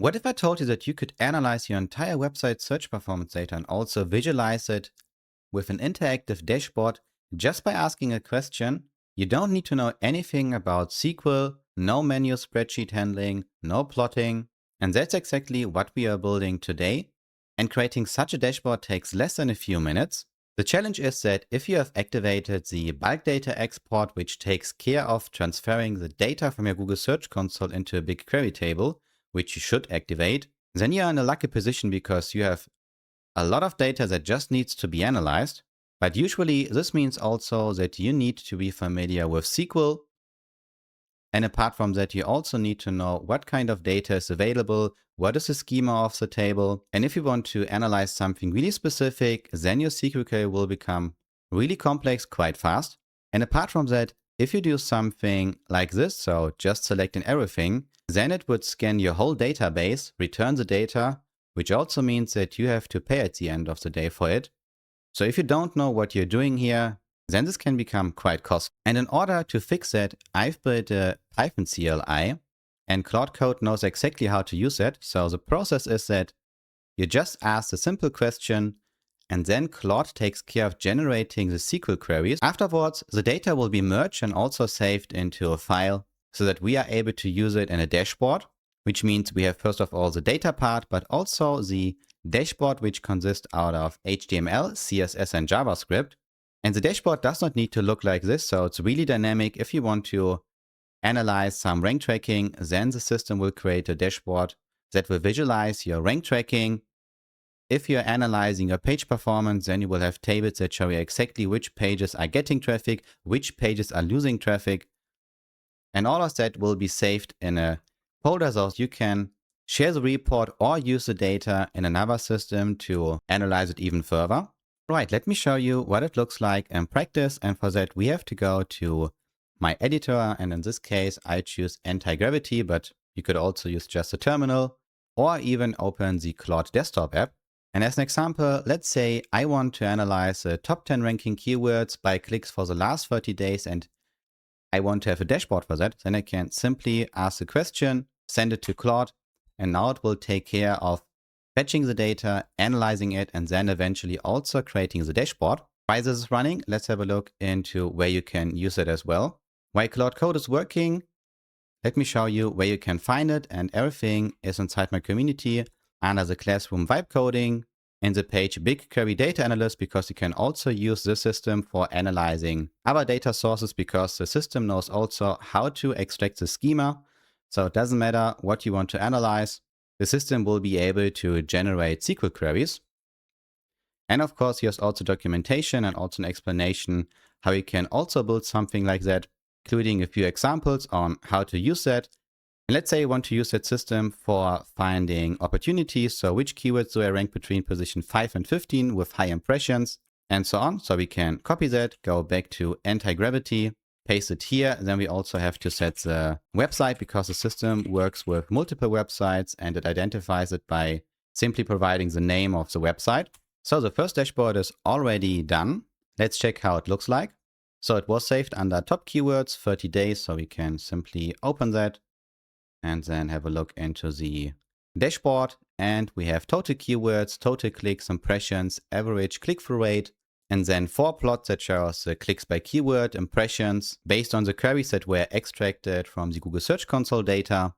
What if I told you that you could analyze your entire website search performance data and also visualize it with an interactive dashboard just by asking a question? You don't need to know anything about SQL, no manual spreadsheet handling, no plotting. And that's exactly what we are building today. And creating such a dashboard takes less than a few minutes. The challenge is that if you have activated the bulk data export, which takes care of transferring the data from your Google Search Console into a BigQuery table, which you should activate, then you're in a lucky position because you have a lot of data that just needs to be analyzed. But usually this means also that you need to be familiar with SQL. And apart from that, you also need to know what kind of data is available, what is the schema of the table. And if you want to analyze something really specific, then your SQL query will become really complex quite fast. And apart from that, if you do something like this, so just selecting everything, then it would scan your whole database, return the data, which also means that you have to pay at the end of the day for it. So if you don't know what you're doing here, then this can become quite costly. And in order to fix that, I've built a Python CLI, and Claude Code knows exactly how to use it. So the process is that you just ask a simple question, and then Claude takes care of generating the SQL queries. Afterwards, the data will be merged and also saved into a file so that we are able to use it in a dashboard, which means we have first of all the data part, but also the dashboard, which consists out of HTML, CSS, and JavaScript. And the dashboard does not need to look like this, so it's really dynamic. If you want to analyze some rank tracking, then the system will create a dashboard that will visualize your rank tracking. If you're analyzing your page performance, then you will have tables that show you exactly which pages are getting traffic, which pages are losing traffic. And all of that will be saved in a folder so you can share the report or use the data in another system to analyze it even further. Right, let me show you what it looks like in practice. And for that, we have to go to my editor. And in this case, I choose anti-gravity, but you could also use just a terminal or even open the Claude desktop app. And as an example, let's say I want to analyze the top 10 ranking keywords by clicks for the last 30 days. And I want to have a dashboard for that. Then I can simply ask a question, send it to Claude, and now it will take care of fetching the data, analyzing it, and then eventually also creating the dashboard. While this is running, let's have a look into where you can use it as well. While Claude Code is working, let me show you where you can find it, and everything is inside my community under the classroom vibe coding in the page BigQuery Data Analyst, because you can also use this system for analyzing other data sources, because the system knows also how to extract the schema. So it doesn't matter what you want to analyze, the system will be able to generate SQL queries. And of course, here's also documentation and also an explanation how you can also build something like that, including a few examples on how to use that. And let's say you want to use that system for finding opportunities. So which keywords do I rank between position 5 and 15 with high impressions and so on. So we can copy that, go back to anti-gravity, paste it here. Then we also have to set the website, because the system works with multiple websites and it identifies it by simply providing the name of the website. So the first dashboard is already done. Let's check how it looks like. So it was saved under top keywords, 30 days. So we can simply open that and then have a look into the dashboard. And we have total keywords, total clicks, impressions, average click-through rate, and then 4 plots that show us the clicks by keyword, impressions, based on the queries that were extracted from the Google Search Console data.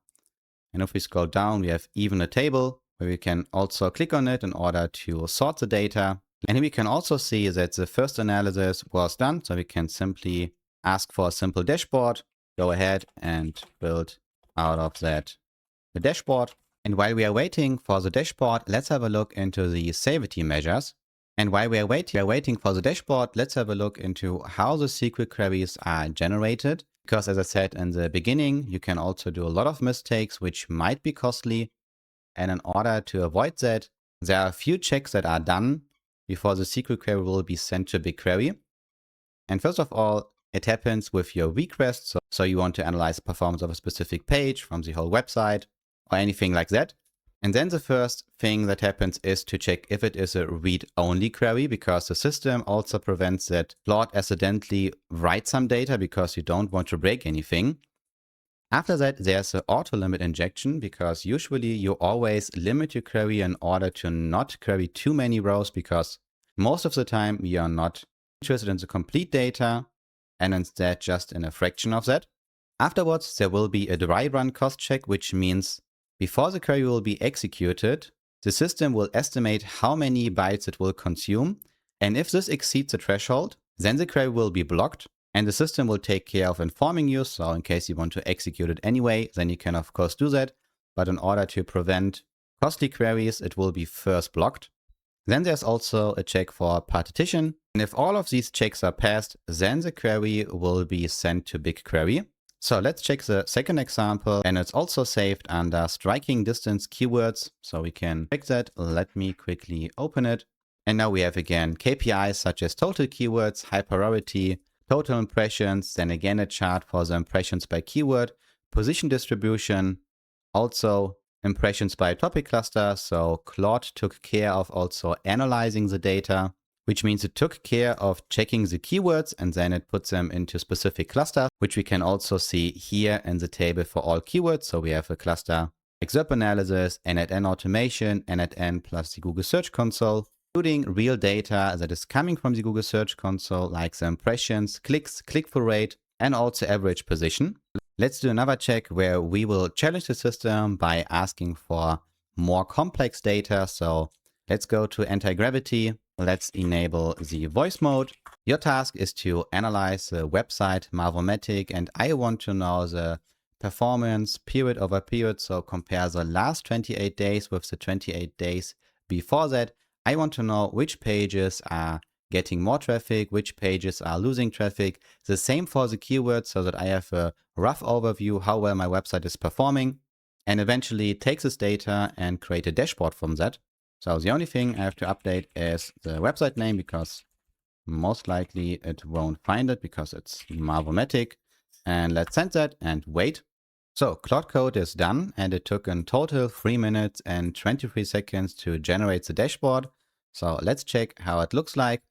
And if we scroll down, we have even a table where we can also click on it in order to sort the data. And here we can also see that the first analysis was done. So we can simply ask for a simple dashboard, go ahead and build out of that the dashboard. And while we are waiting for the dashboard, let's have a look into the savity measures. And while we are waiting for the dashboard, let's have a look into how the SQL queries are generated. Because as I said in the beginning, you can also do a lot of mistakes, which might be costly. And in order to avoid that, there are a few checks that are done before the SQL query will be sent to BigQuery. And first of all, it happens with your request. So you want to analyze the performance of a specific page from the whole website or anything like that. And then the first thing that happens is to check if it is a read-only query, because the system also prevents that Claude accidentally writes some data because you don't want to break anything. After that, there's the auto limit injection, because usually you always limit your query in order to not query too many rows, because most of the time we are not interested in the complete data and instead just in a fraction of that. Afterwards, there will be a dry run cost check, which means before the query will be executed, the system will estimate how many bytes it will consume. And if this exceeds the threshold, then the query will be blocked and the system will take care of informing you. So in case you want to execute it anyway, then you can of course do that. But in order to prevent costly queries, it will be first blocked. Then there's also a check for partition. And if all of these checks are passed, then the query will be sent to BigQuery. So let's check the second example, and it's also saved under striking distance keywords. So we can check that. Let me quickly open it. And now we have again KPIs such as total keywords, high priority, total impressions, then again a chart for the impressions by keyword, position distribution, also impressions by topic cluster. So Claude took care of also analyzing the data, which means it took care of checking the keywords and then it puts them into specific clusters, which we can also see here in the table for all keywords. So we have a cluster excerpt analysis, N@N automation, N@N plus the Google Search Console, including real data that is coming from the Google Search Console, like the impressions, clicks, click-through rate, and also average position. Let's do another check where we will challenge the system by asking for more complex data. So let's go to anti-gravity. Let's enable the voice mode. Your task is to analyze the website Marvomatic, and I want to know the performance period over period. So compare the last 28 days with the 28 days before that. I want to know which pages are getting more traffic, which pages are losing traffic. The same for the keywords, so that I have a rough overview how well my website is performing, and eventually take this data and create a dashboard from that. So the only thing I have to update is the website name, because most likely it won't find it because it's Marvomatic. And let's send that and wait. So Claude code is done, and it took in total 3 minutes and 23 seconds to generate the dashboard. So let's check how it looks like.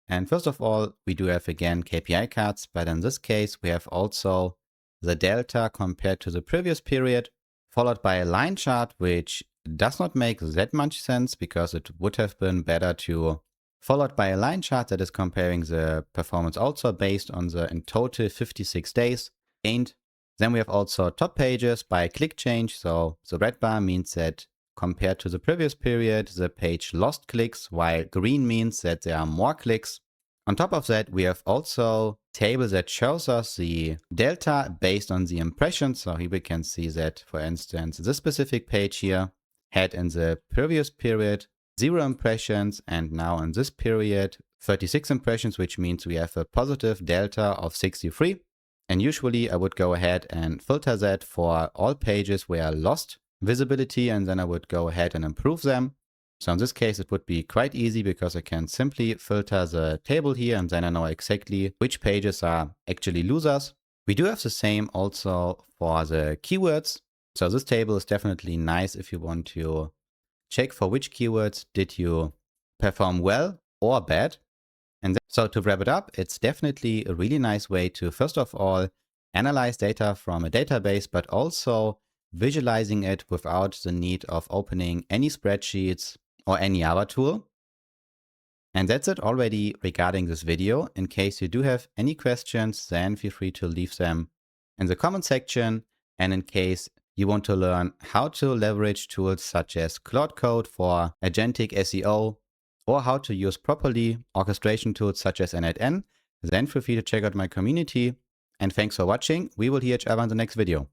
And first of all, we do have again KPI cards, but in this case, we have also the delta compared to the previous period, followed by a line chart, which does not make that much sense, because it would have been better to followed by a line chart that is comparing the performance also based on the in total 56 days gained. Then we have also top pages by click change. So the red bar means that compared to the previous period, the page lost clicks, while green means that there are more clicks. On top of that, we have also a table that shows us the delta based on the impressions. So here we can see that, for instance, this specific page here had in the previous period 0 impressions, and now in this period 36 impressions, which means we have a positive delta of 63. And usually I would go ahead and filter that for all pages where lost visibility, and then I would go ahead and improve them. So in this case, it would be quite easy, because I can simply filter the table here, and then I know exactly which pages are actually losers. We do have the same also for the keywords. So this table is definitely nice if you want to check for which keywords did you perform well or bad. And so to wrap it up, it's definitely a really nice way to, first of all, analyze data from a database, but also visualizing it without the need of opening any spreadsheets or any other tool. And that's it already regarding this video. In case you do have any questions, then feel free to leave them in the comment section. And in case you want to learn how to leverage tools such as Claude Code for agentic SEO, or how to use properly orchestration tools such as N8N, then feel free to check out my community. And thanks for watching. We will hear each other in the next video.